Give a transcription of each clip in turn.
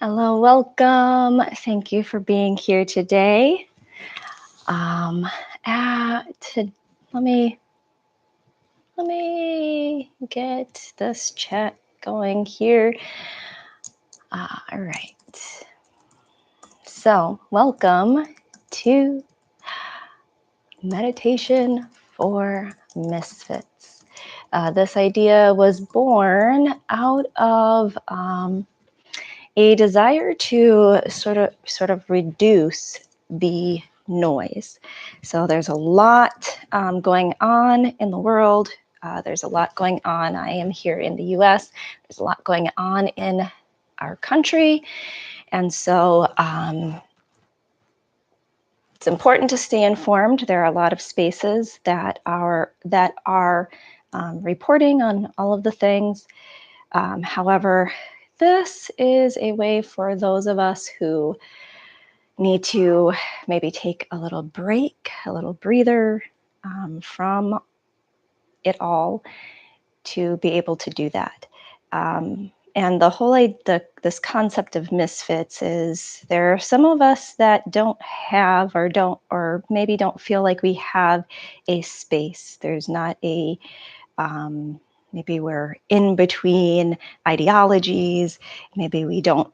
Hello, welcome. Thank you for being here today. Um, let me get this chat going here. All right. So, welcome to Meditation for Misfits. This idea was born out of a desire to sort of reduce the noise. So there's a lot going on in the world. There's a lot going on. I am here in the US. There's a lot going on in our country. And so it's important to stay informed. There are a lot of spaces that are reporting on all of the things. However, this is a way for those of us who need to maybe take a little break, a little breather from it all to be able to do that. And the whole this concept of misfits is there are some of us that don't have or maybe don't feel like we have a space. There's not a maybe we're in between ideologies. Maybe we don't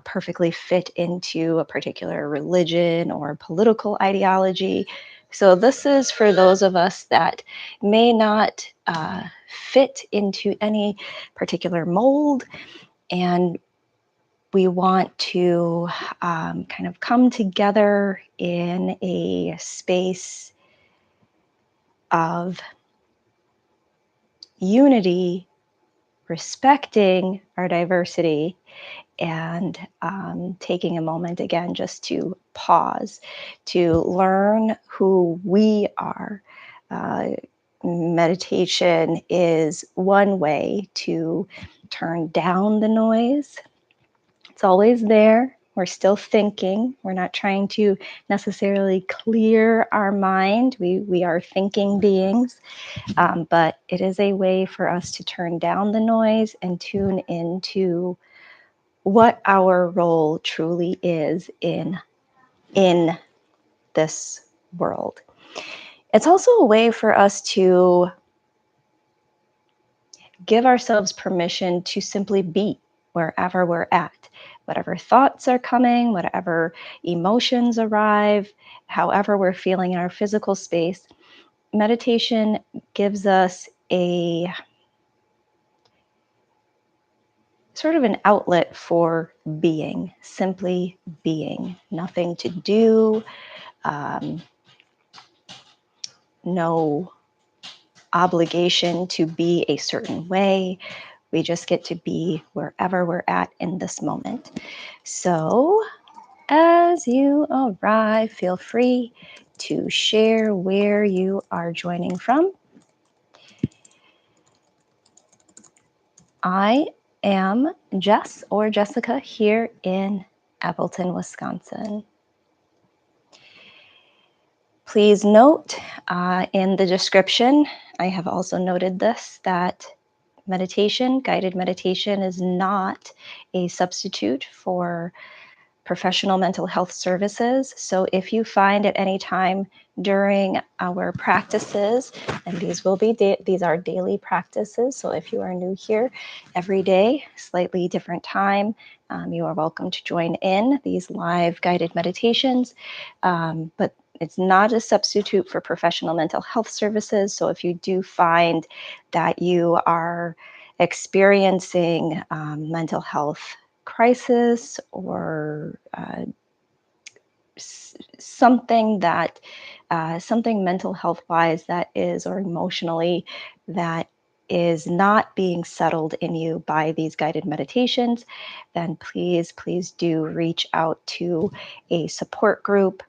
perfectly fit into a particular religion or political ideology. So this is for those of us that may not fit into any particular mold, and we want to kind of come together in a space of unity, respecting our diversity, and taking a moment again just to pause, to learn who we are. Meditation is one way to turn down the noise. It's always there. We're still thinking. We're not trying to necessarily clear our mind. We are thinking beings, but it is a way for us to turn down the noise and tune into what our role truly is in this world. It's also a way for us to give ourselves permission to simply be wherever we're at. Whatever thoughts are coming, whatever emotions arrive, however we're feeling in our physical space, meditation gives us a sort of an outlet for being, simply being, nothing to do, no obligation to be a certain way. We just get to be wherever we're at in this moment. So as you arrive, feel free to share where you are joining from. I am Jess or Jessica here in Appleton, Wisconsin. Please note in the description, I have also noted this, that meditation, guided meditation, is not a substitute for professional mental health services. So if you find at any time during our practices, and these are daily practices, so if you are new here, every day, slightly different time, you are welcome to join in these live guided meditations. But it's not a substitute for professional mental health services. So if you do find that you are experiencing mental health crisis or something that something mental health wise that is, or emotionally, that is not being settled in you by these guided meditations, then please do reach out to a support group.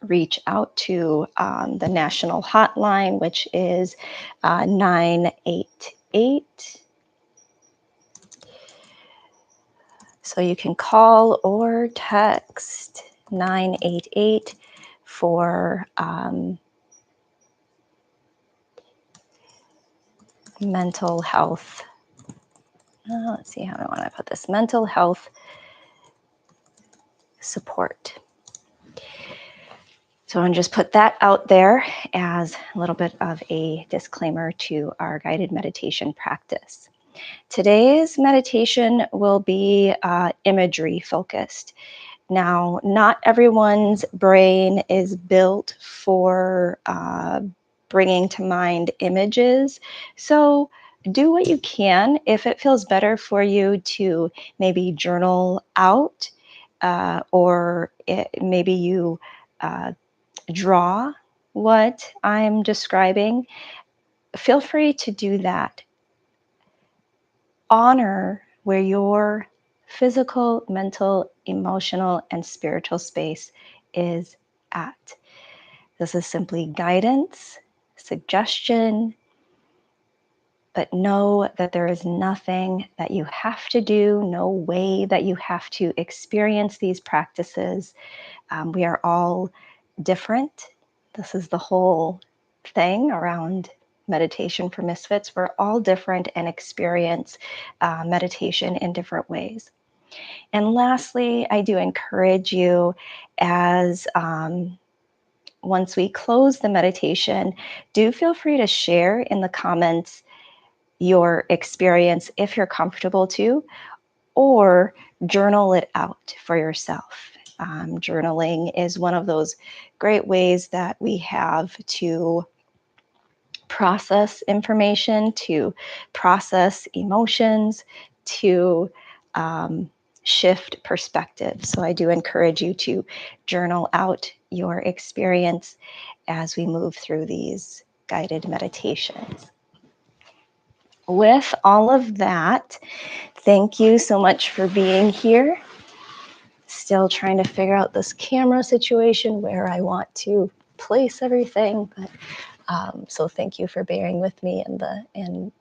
Reach out to the national hotline, which is 988. So you can call or text 988 for mental health. Let's see how I want to put this. Mental health support. So I'm just put that out there as a little bit of a disclaimer to our guided meditation practice. Today's meditation will be imagery focused. Now, not everyone's brain is built for bringing to mind images. So do what you can. If it feels better for you to maybe journal out, or maybe you draw what I'm describing, feel free to do that. Honor where your physical, mental, emotional, and spiritual space is at. This is simply guidance, suggestion, but know that there is nothing that you have to do, no way that you have to experience these practices. We are all different. This is the whole thing around meditation for Misfits. We're all different and experience meditation in different ways. And lastly, I do encourage you, as once we close the meditation, do feel free to share in the comments your experience if you're comfortable to, or journal it out for yourself. Journaling is one of those great ways that we have to process information, to process emotions, to shift perspective. So I do encourage you to journal out your experience as we move through these guided meditations. With all of that, thank you so much for being here. Still trying to figure out this camera situation where I want to place everything, but so thank you for bearing with me and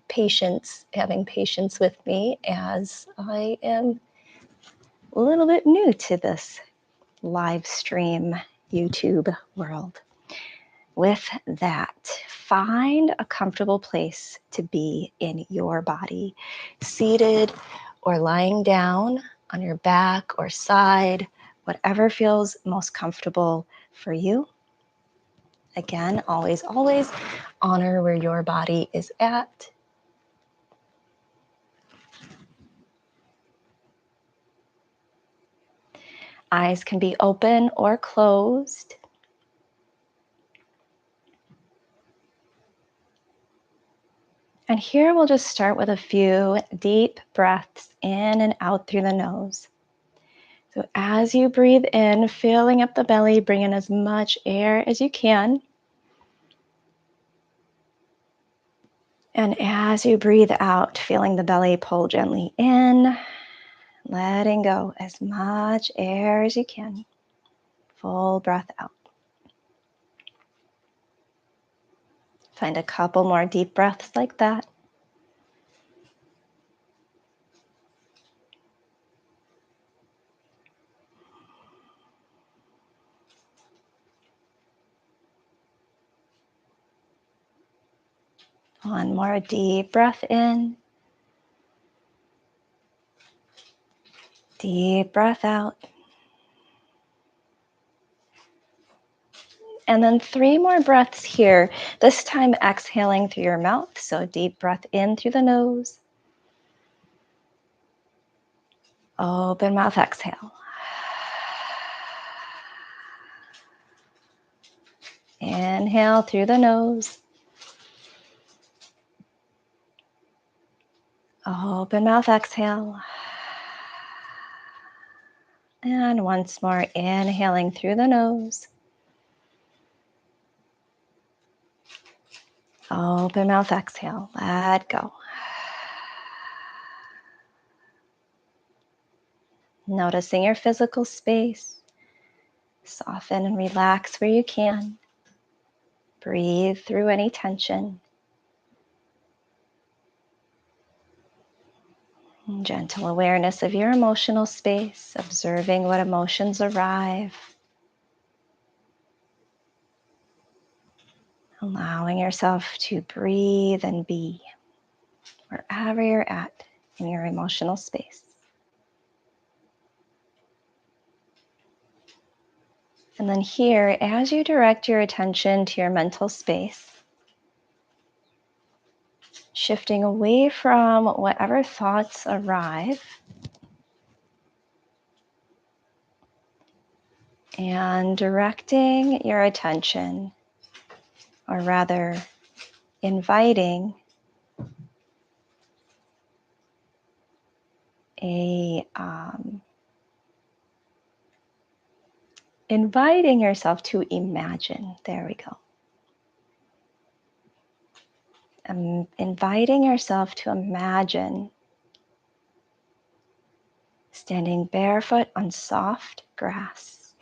patience, having patience with me as I am a little bit new to this live stream YouTube world. With that, find a comfortable place to be in your body, seated or lying down on your back or side, whatever feels most comfortable for you. Again, always, always honor where your body is at. Eyes can be open or closed. And here we'll just start with a few deep breaths in and out through the nose. So as you breathe in, filling up the belly, bring in as much air as you can. And as you breathe out, feeling the belly pull gently in, letting go as much air as you can. Full breath out. Find a couple more deep breaths like that. One more deep breath in. Deep breath out. And then 3 more breaths here, this time exhaling through your mouth. So deep breath in through the nose. Open mouth, exhale. Inhale through the nose. Open mouth, exhale. And once more, inhaling through the nose. Open mouth, exhale. Let go. Noticing your physical space. Soften and relax where you can. Breathe through any tension. Gentle awareness of your emotional space, observing what emotions arrive. Allowing yourself to breathe and be wherever you're at in your emotional space. And then here, as you direct your attention to your mental space, shifting away from whatever thoughts arrive and directing your attention, or rather inviting inviting yourself to imagine. There we go. Inviting yourself to imagine standing barefoot on soft grass,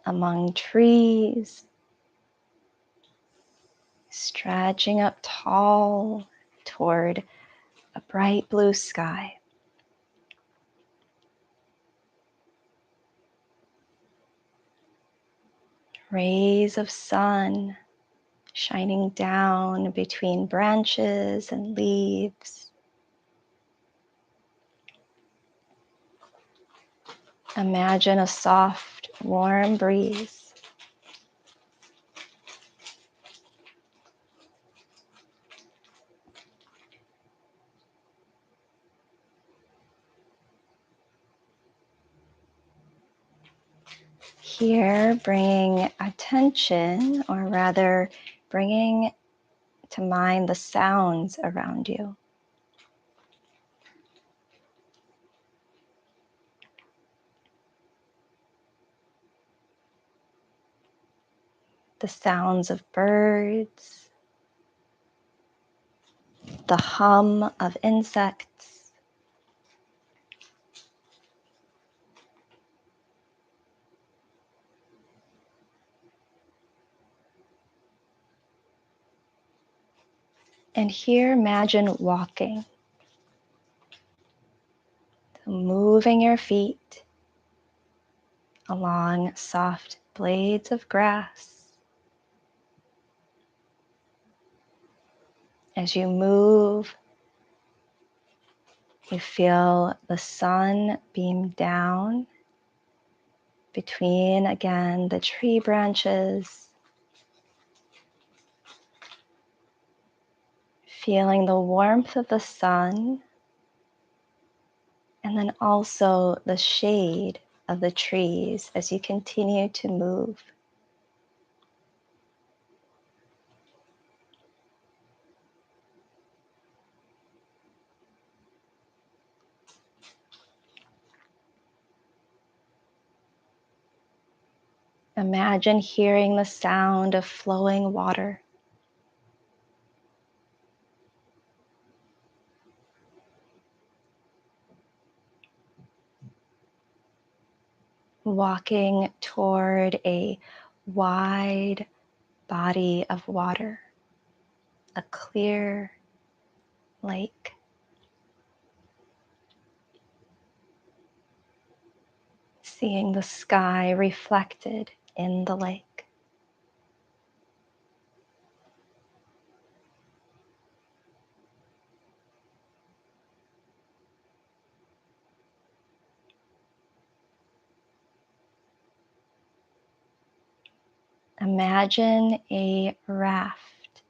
among trees, stretching up tall toward a bright blue sky. Rays of sun shining down between branches and leaves. Imagine a soft, warm breeze. Here, bringing attention, or rather bringing to mind the sounds around you. The sounds of birds, the hum of insects, and here imagine walking, moving your feet along soft blades of grass. As you move, you feel the sun beam down between, again, the tree branches, feeling the warmth of the sun, and then also the shade of the trees as you continue to move. Imagine hearing the sound of flowing water. Walking toward a wide body of water, a clear lake. Seeing the sky reflected in the lake. Imagine a raft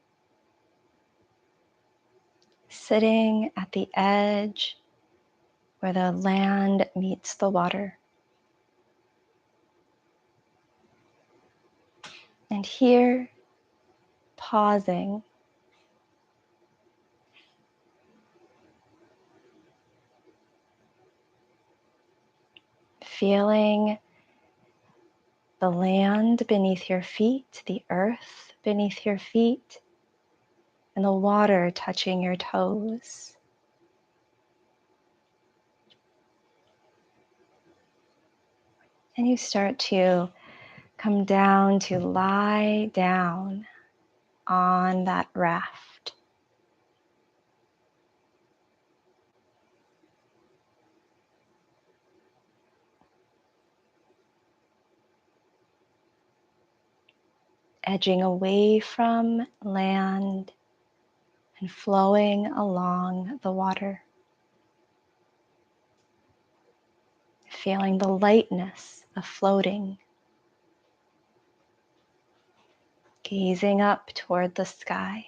sitting at the edge where the land meets the water. And here, pausing, feeling the land beneath your feet, the earth beneath your feet, and the water touching your toes. And you start to come down to lie down on that raft. Edging away from land and flowing along the water. feeling the lightness of floating, gazing up toward the sky,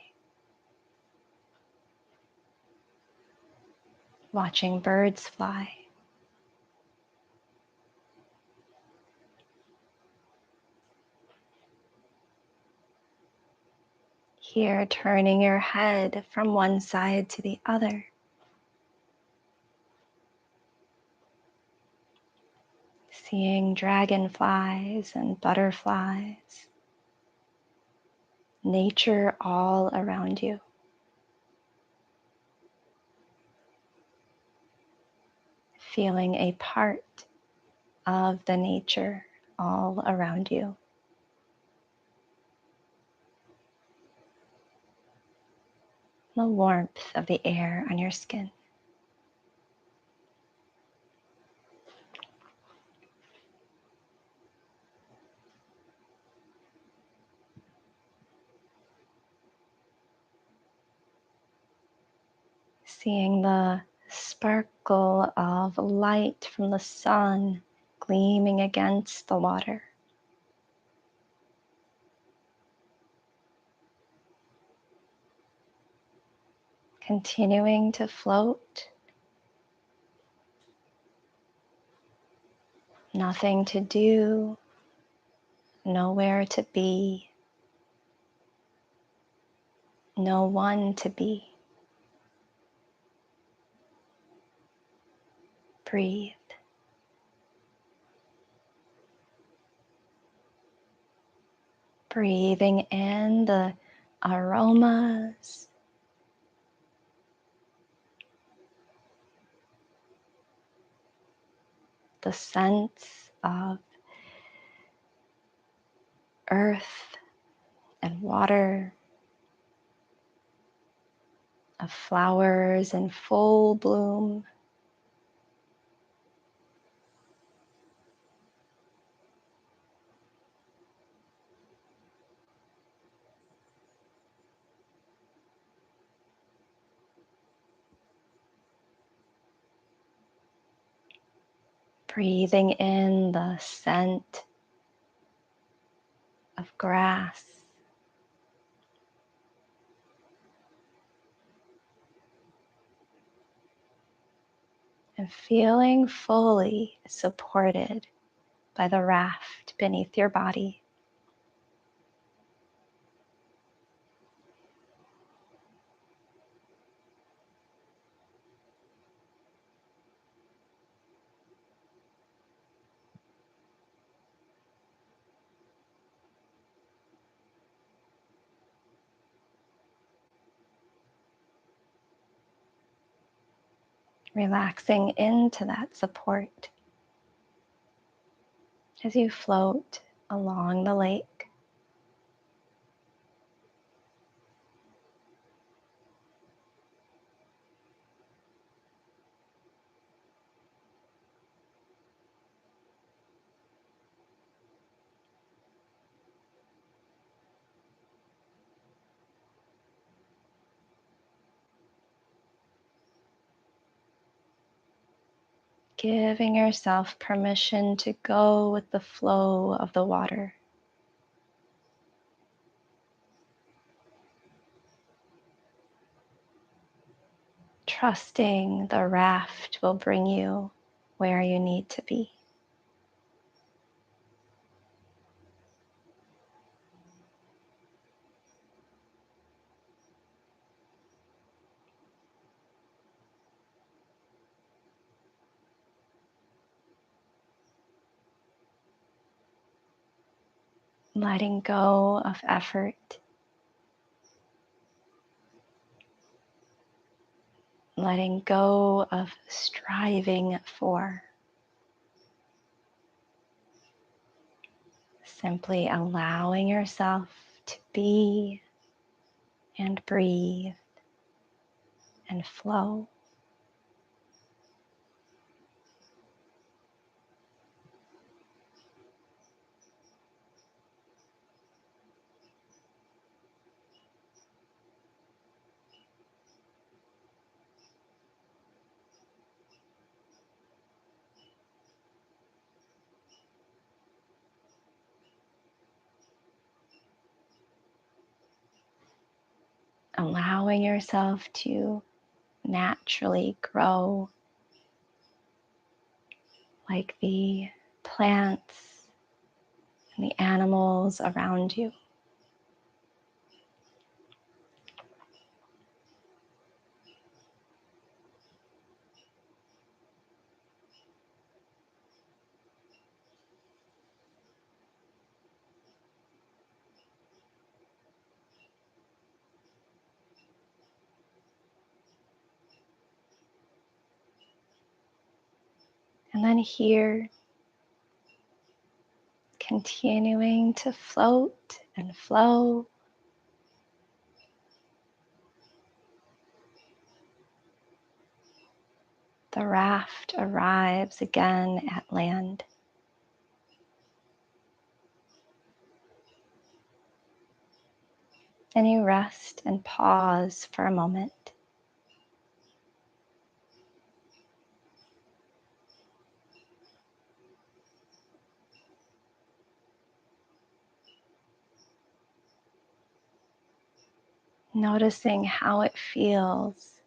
watching birds fly. Here, turning your head from one side to the other. Seeing dragonflies and butterflies, nature all around you. Feeling a part of the nature all around you. The warmth of the air on your skin. Seeing the sparkle of light from the sun gleaming against the water. Continuing to float. Nothing to do, nowhere to be, no one to be. Breathe. Breathing in the aromas, the scents of earth and water, of flowers in full bloom. Breathing in the scent of grass, and feeling fully supported by the raft beneath your body. Relaxing into that support as you float along the lake. Giving yourself permission to go with the flow of the water. Trusting the raft will bring you where you need to be. Letting go of effort. Letting go of striving for. Simply allowing yourself to be and breathe and flow. allowing yourself to naturally grow like the plants and the animals around you. And then here, continuing to float and flow. The raft arrives again at land. And you rest and pause for a moment. Noticing how it feels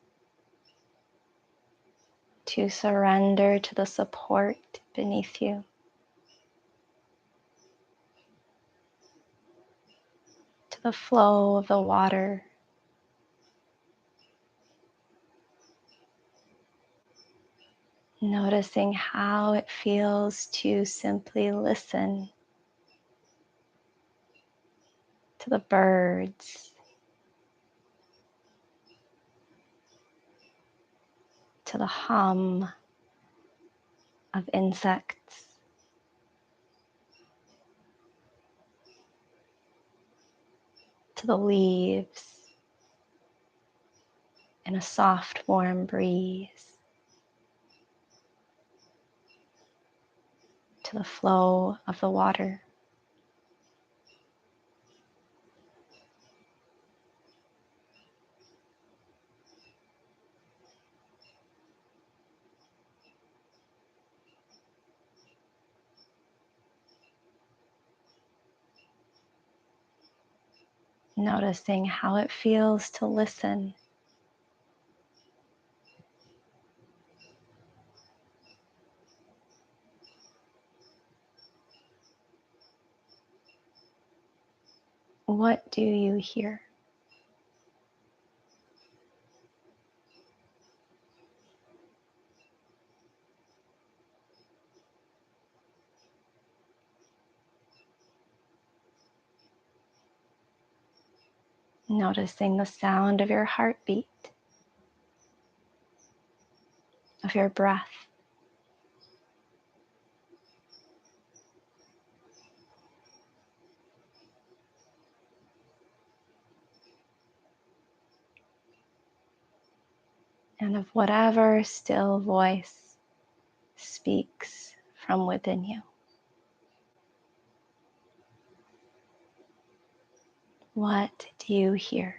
to surrender to the support beneath you. To the flow of the water. Noticing how it feels to simply listen to the birds, to the hum of insects, to the leaves in a soft, warm breeze, to the flow of the water. Noticing how it feels to listen. What do you hear? Noticing the sound of your heartbeat, of your breath. And of whatever still voice speaks from within you. What do you hear?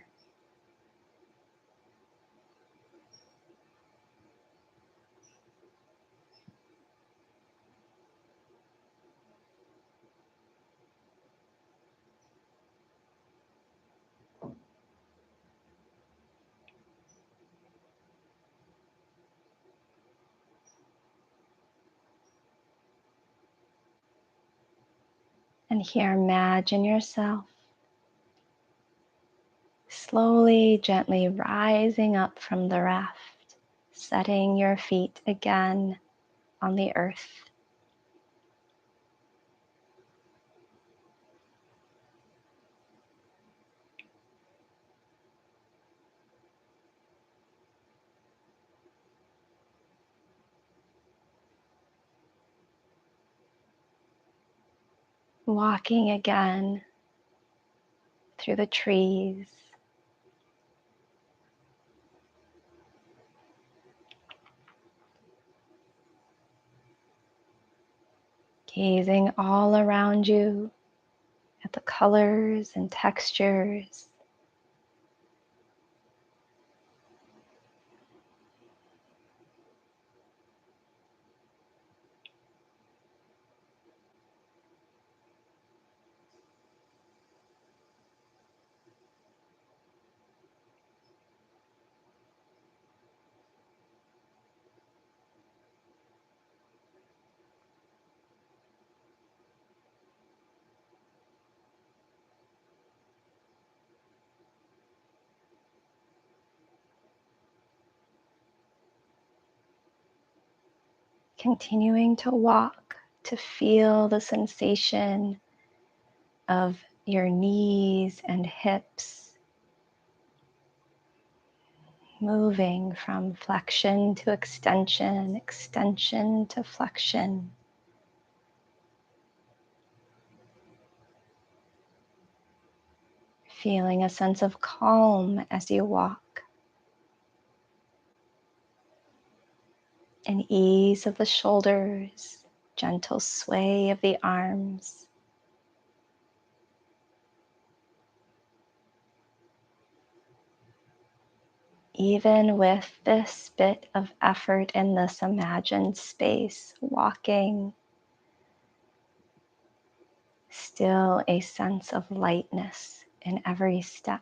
And here, imagine yourself slowly, gently rising up from the raft, setting your feet again on the earth. Walking again through the trees, gazing all around you at the colors and textures. Continuing to walk, to feel the sensation of your knees and hips moving from flexion to extension, extension to flexion. Feeling a sense of calm as you walk. An ease of the shoulders, gentle sway of the arms. Even with this bit of effort in this imagined space, walking, still a sense of lightness in every step.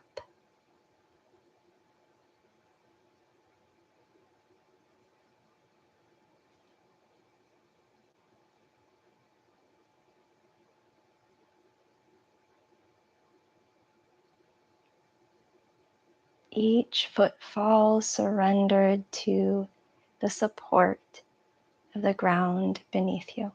Each footfall surrendered to the support of the ground beneath you.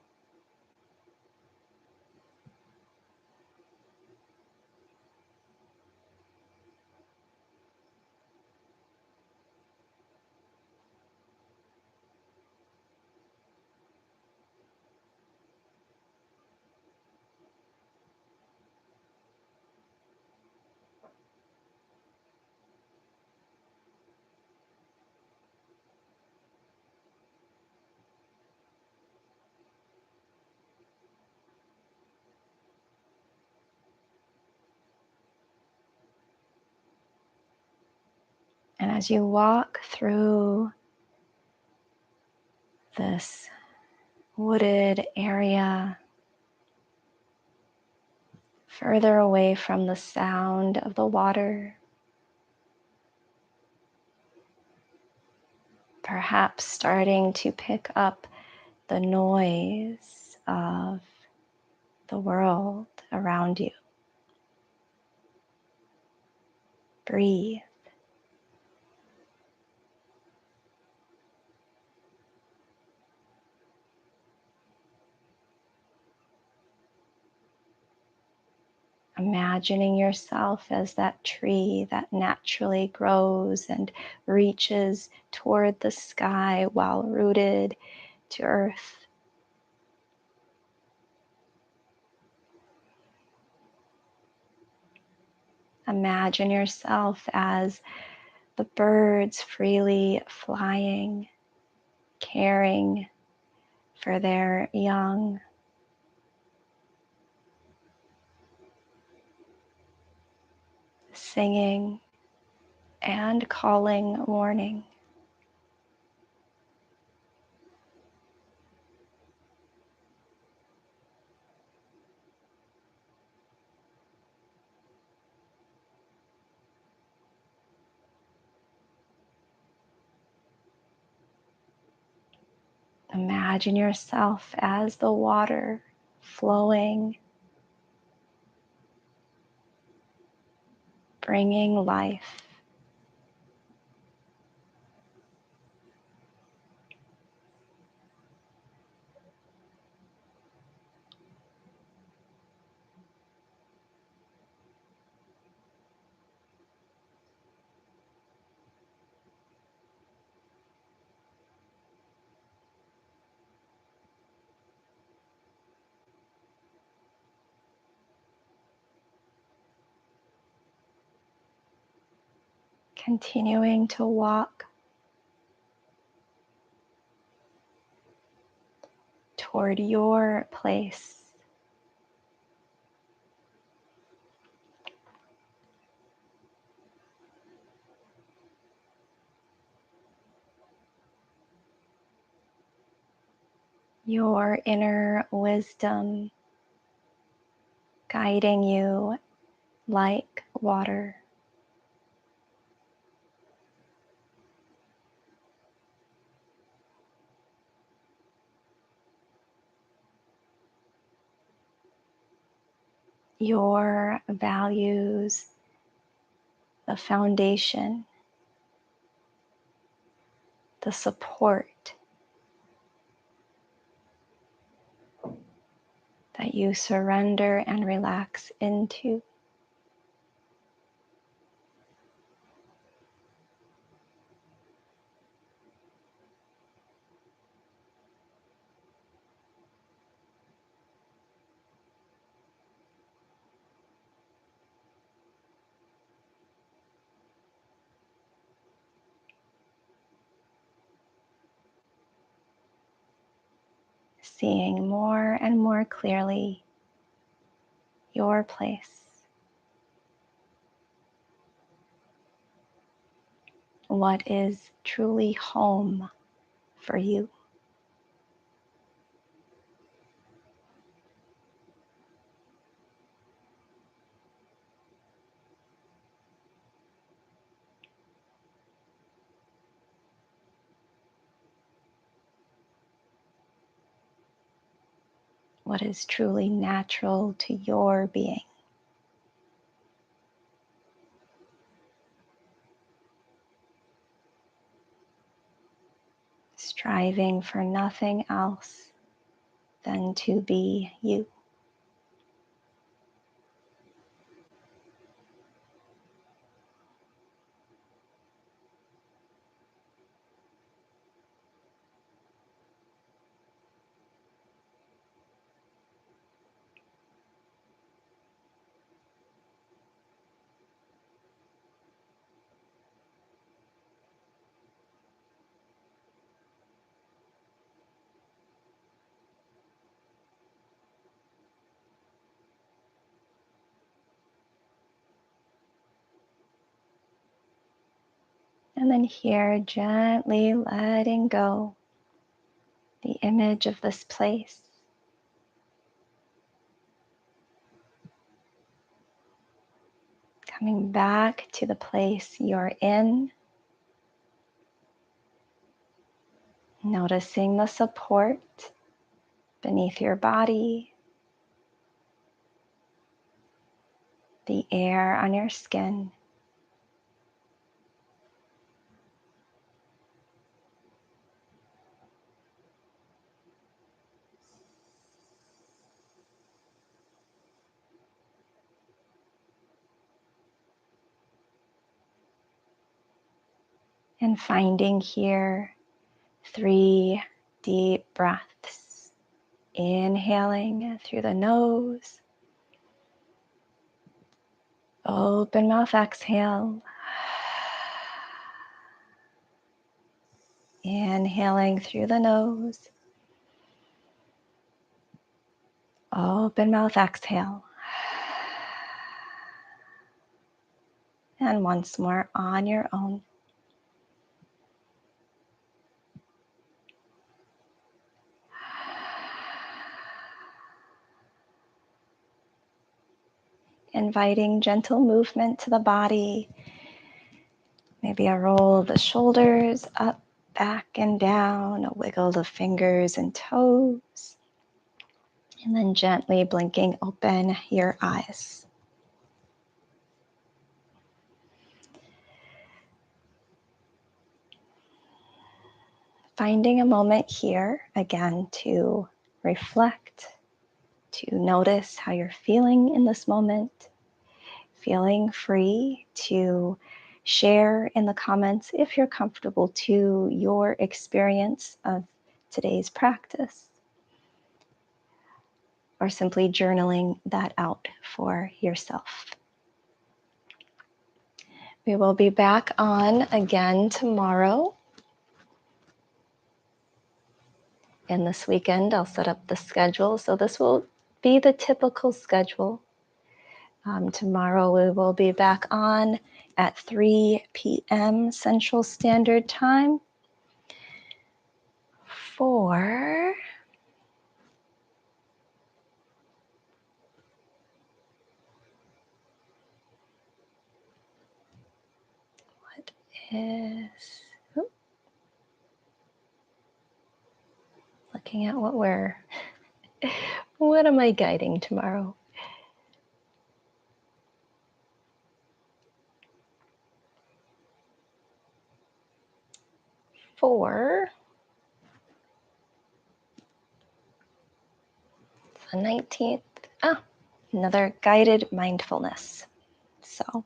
And as you walk through this wooded area, further away from the sound of the water, perhaps starting to pick up the noise of the world around you. Breathe. Imagining yourself as that tree that naturally grows and reaches toward the sky while rooted to earth. Imagine yourself as the birds freely flying, caring for their young. Singing and calling morning. Imagine yourself as the water flowing, bringing life. Continuing to walk toward your place. Your inner wisdom guiding you like water. Your values, the foundation, the support that you surrender and relax into. Seeing more and more clearly your place. What is truly home for you? What is truly natural to your being? Striving for nothing else than to be you. And then here, gently letting go the image of this place. Coming back to the place you're in. Noticing the support beneath your body, the air on your skin. And finding here 3 deep breaths. Inhaling through the nose. Open mouth, exhale. Inhaling through the nose. Open mouth, exhale. And once more on your own. Inviting gentle movement to the body. Maybe a roll of the shoulders up, back, and down, a wiggle of the fingers and toes. And then gently blinking open your eyes. Finding a moment here, again, to reflect, to notice how you're feeling in this moment. Feeling free to share in the comments, if you're comfortable, to your experience of today's practice, or simply journaling that out for yourself. We will be back on again tomorrow. And this weekend, I'll set up the schedule. So this will be the typical schedule. Tomorrow we will be back on at 3 p.m. Central Standard Time for what is, looking at what am I guiding tomorrow? For the 19th. Another guided mindfulness. So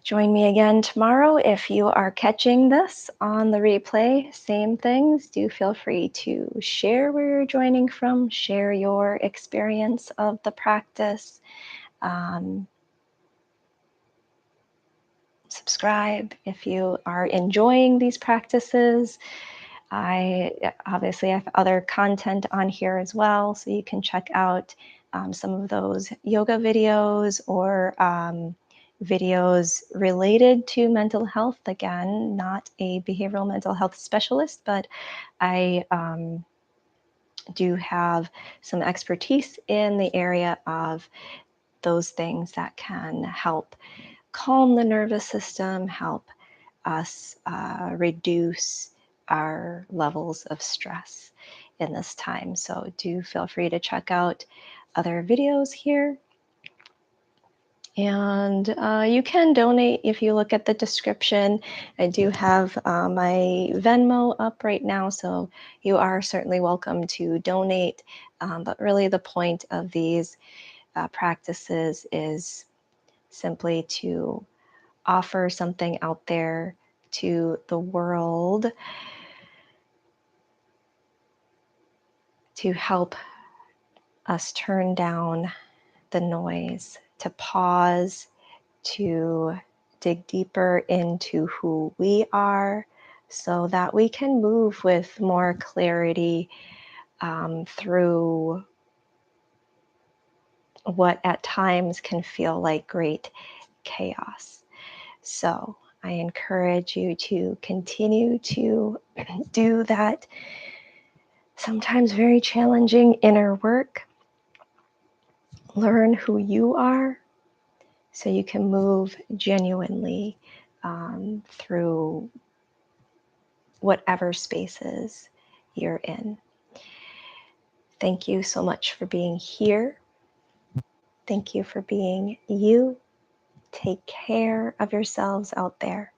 join me again tomorrow. If you are catching this on the replay, same things. Do feel free to share where you're joining from, share your experience of the practice. Subscribe if you are enjoying these practices. I obviously have other content on here as well, so you can check out some of those yoga videos or videos related to mental health. Again, not a behavioral mental health specialist, but I do have some expertise in the area of those things that can help calm the nervous system, help us reduce our levels of stress in this time. So do feel free to check out other videos here. And you can donate if you look at the description. I do have my Venmo up right now, so you are certainly welcome to donate. But really the point of these practices is simply to offer something out there to the world to help us turn down the noise, to pause, to dig deeper into who we are so that we can move with more clarity through what at times can feel like great chaos. So I encourage you to continue to do that sometimes very challenging inner work. Learn who you are so you can move genuinely through whatever spaces you're in. Thank you so much for being here. Thank you for being you. Take care of yourselves out there.